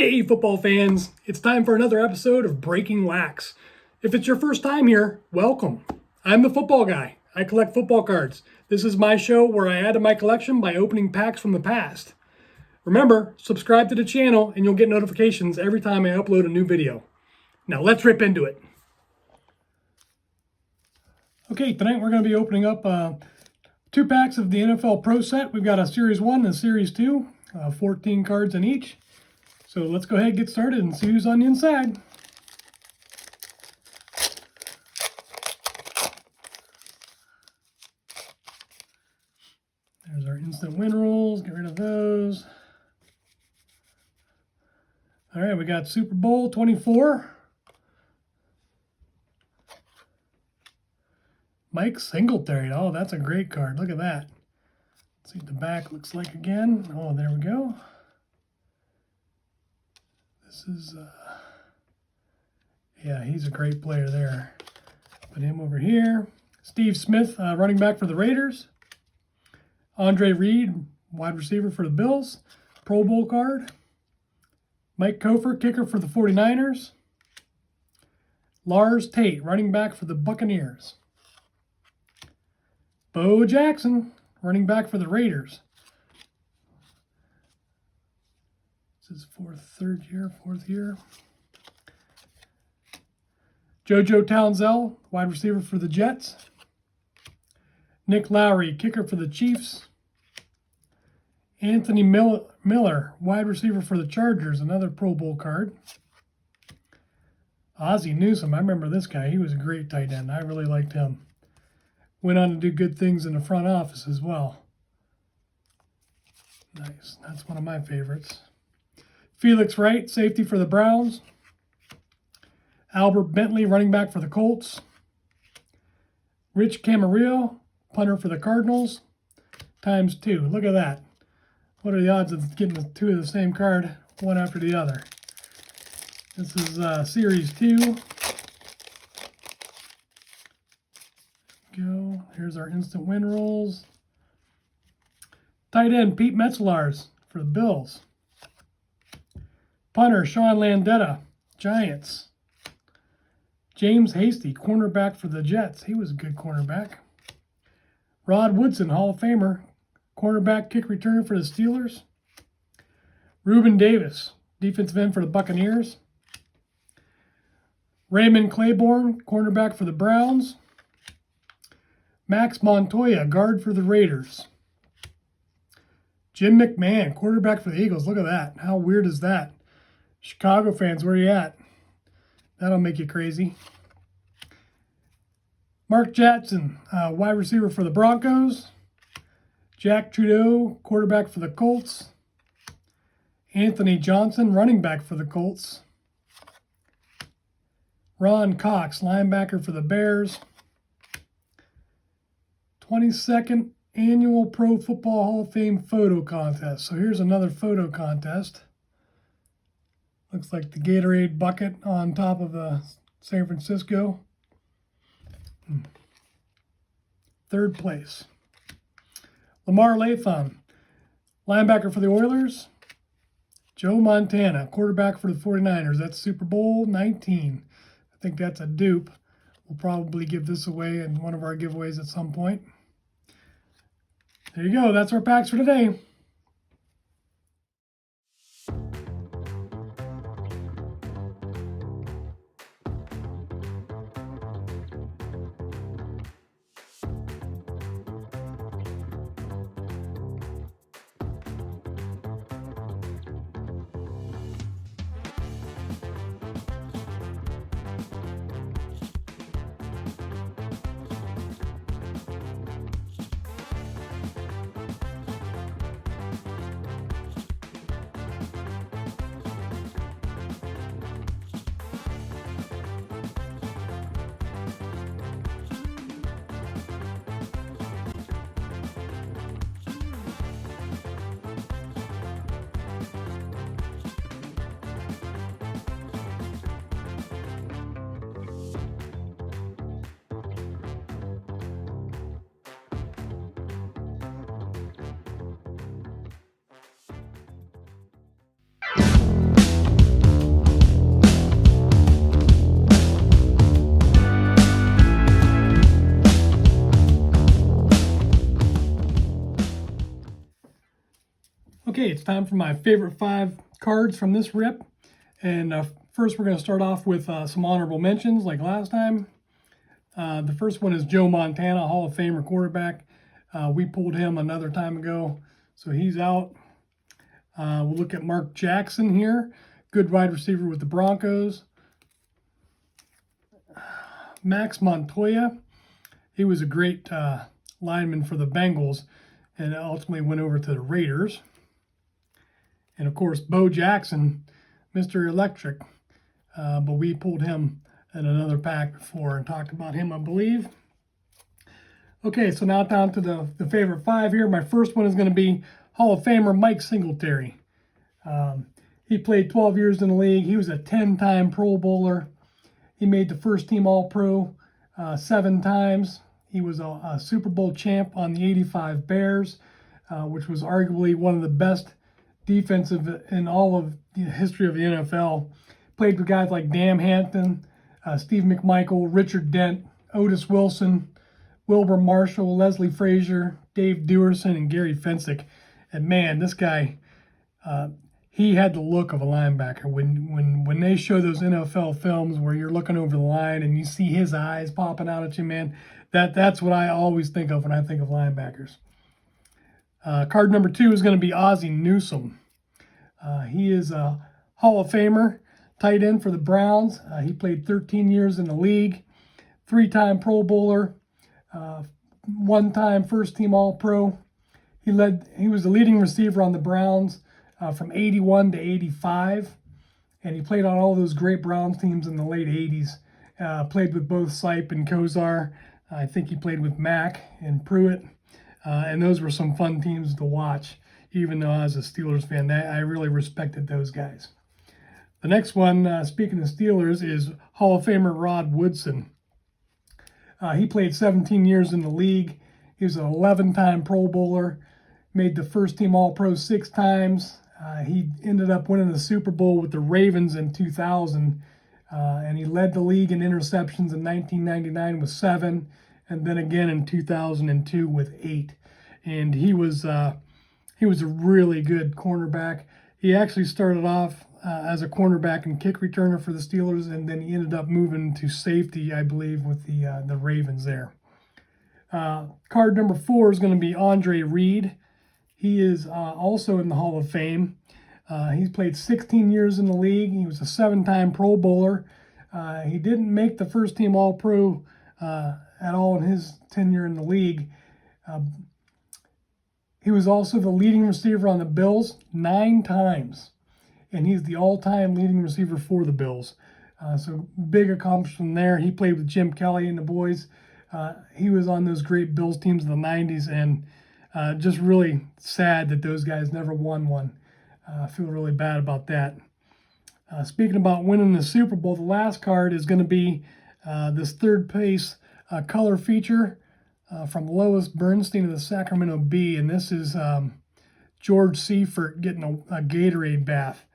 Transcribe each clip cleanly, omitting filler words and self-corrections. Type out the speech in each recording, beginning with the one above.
Hey, football fans, it's time for another episode of Breaking Wax. If it's your first time here, welcome. I'm the football guy. I collect football cards. This is my show where I add to my collection by opening packs from the past. Remember, subscribe to the channel and you'll get notifications every time I upload a new video. Now let's rip into it. Okay, tonight we're going to be opening up 2 packs of the NFL Pro Set. We've got a Series 1 and a Series 2, 14 cards in each. So let's go ahead and get started and see who's on the inside. There's our instant win rolls. Get rid of those. All right, we got Super Bowl 24. Mike Singletary. Oh, that's a great card. Look at that. Let's see what the back looks like again. Oh, there we go. This is, yeah, he's a great player there. Put him over here. Steve Smith, running back for the Raiders. Andre Reed, wide receiver for the Bills. Pro Bowl card. Mike Kofer, kicker for the 49ers. Lars Tate, running back for the Buccaneers. Bo Jackson, running back for the Raiders. This is fourth year. JoJo Townsend, wide receiver for the Jets. Nick Lowry, kicker for the Chiefs. Anthony Miller, wide receiver for the Chargers, another Pro Bowl card. Ozzie Newsome, I remember this guy. He was a great tight end. I really liked him. Went on to do good things in the front office as well. Nice. That's one of my favorites. Felix Wright, safety for the Browns. Albert Bentley, running back for the Colts. Rich Camarillo, punter for the Cardinals, ×2. Look at that. What are the odds of getting 2 of the same card, one after the other? This is Series 2. Go. Here's our instant win rolls. Tight end Pete Metzelaars for the Bills. Punter Sean Landetta, Giants. James Hasty, cornerback for the Jets. He was a good cornerback. Rod Woodson, Hall of Famer, cornerback kick returner for the Steelers. Reuben Davis, defensive end for the Buccaneers. Raymond Claiborne, cornerback for the Browns. Max Montoya, guard for the Raiders. Jim McMahon, quarterback for the Eagles. Look at that. How weird is that? Chicago fans, where are you at? That'll make you crazy. Mark Jackson, wide receiver for the Broncos. Jack Trudeau, quarterback for the Colts. Anthony Johnson, running back for the Colts. Ron Cox, linebacker for the Bears. 22nd Annual Pro Football Hall of Fame photo contest. So here's another photo contest. Looks like the Gatorade bucket on top of the San Francisco. 3rd place. Lamar Latham, linebacker for the Oilers. Joe Montana, quarterback for the 49ers. That's Super Bowl 19. I think that's a dupe. We'll probably give this away in one of our giveaways at some point. There you go. That's our packs for today. time for my favorite 5 cards from this rip. And first we're going to start off with some honorable mentions like last time. The first one is Joe Montana, Hall of Famer quarterback. We pulled him another time ago, so he's out. We'll look at Mark Jackson here, good wide receiver with the Broncos. Max Montoya, he was a great lineman for the Bengals and ultimately went over to the Raiders. And of course, Bo Jackson, Mr. Electric, but we pulled him in another pack before and talked about him, I believe. Okay, so now down to the favorite 5 here. My first one is going to be Hall of Famer Mike Singletary. He played 12 years in the league. He was a 10-time Pro Bowler. He made the first team All-Pro 7 times. He was a Super Bowl champ on the '85 Bears, which was arguably one of the best defensive in all of the history of the NFL. Played with guys like Dan Hampton, Steve McMichael, Richard Dent, Otis Wilson, Wilbur Marshall, Leslie Frazier, Dave Dewerson, and Gary Fensick. And man, this guy, he had the look of a linebacker. When they show those NFL films where you're looking over the line and you see his eyes popping out at you, man, that's what I always think of when I think of linebackers. Card number 2 is going to be Ozzie Newsome. He is a Hall of Famer, tight end for the Browns. He played 13 years in the league, 3-time Pro Bowler, 1-time first-team All-Pro. He was the leading receiver on the Browns from 81 to 85, and he played on all those great Browns teams in the late 80s. Played with both Seifert and Kosar. I think he played with Mack and Pruitt, and those were some fun teams to watch. Even though I was a Steelers fan, I really respected those guys. The next one, speaking of Steelers, is Hall of Famer Rod Woodson. He played 17 years in the league. He was an 11-time Pro Bowler, made the first-team All-Pro 6 times. He ended up winning the Super Bowl with the Ravens in 2000, and he led the league in interceptions in 1999 with 7, and then again in 2002 with 8. And he was a really good cornerback. He actually started off as a cornerback and kick returner for the Steelers, and then he ended up moving to safety, I believe, with the Ravens there. Card number 4 is going to be Andre Reed. He is also in the Hall of Fame. He's played 16 years in the league. He was a 7-time Pro Bowler. He didn't make the first-team All-Pro at all in his tenure in the league. He was also the leading receiver on the Bills 9 times, and he's the all-time leading receiver for the Bills. So big accomplishment there. He played with Jim Kelly and the boys. He was on those great Bills teams in the 90s, and just really sad that those guys never won one. I feel really bad about that. Speaking about winning the Super Bowl, the last card is going to be this third place color feature from Lois Bernstein of the Sacramento Bee, and this is George Seifert getting a Gatorade bath.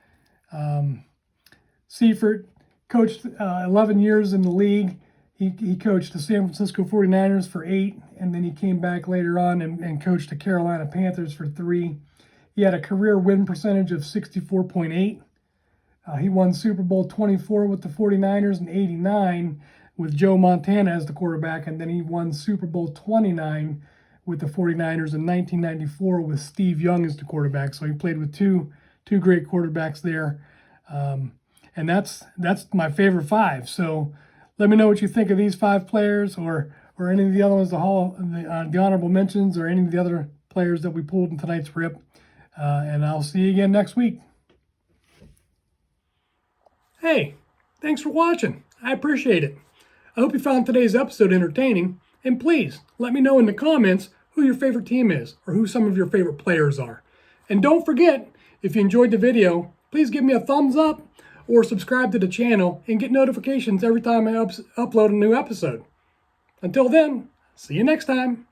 Seifert coached 11 years in the league. He coached the San Francisco 49ers for 8, and then he came back later on and coached the Carolina Panthers for 3. He had a career win percentage of 64.8. He won Super Bowl 24 with the 49ers in 89 with Joe Montana as the quarterback, and then he won Super Bowl 29 with the 49ers in 1994 with Steve Young as the quarterback. So he played with two great quarterbacks there. And that's my favorite 5. So let me know what you think of these 5 players or any of the other ones, the honorable mentions, or any of the other players that we pulled in tonight's rip. And I'll see you again next week. Hey, thanks for watching. I appreciate it. I hope you found today's episode entertaining. And please, let me know in the comments who your favorite team is or who some of your favorite players are. And don't forget, if you enjoyed the video, please give me a thumbs up or subscribe to the channel and get notifications every time I upload a new episode. Until then, see you next time.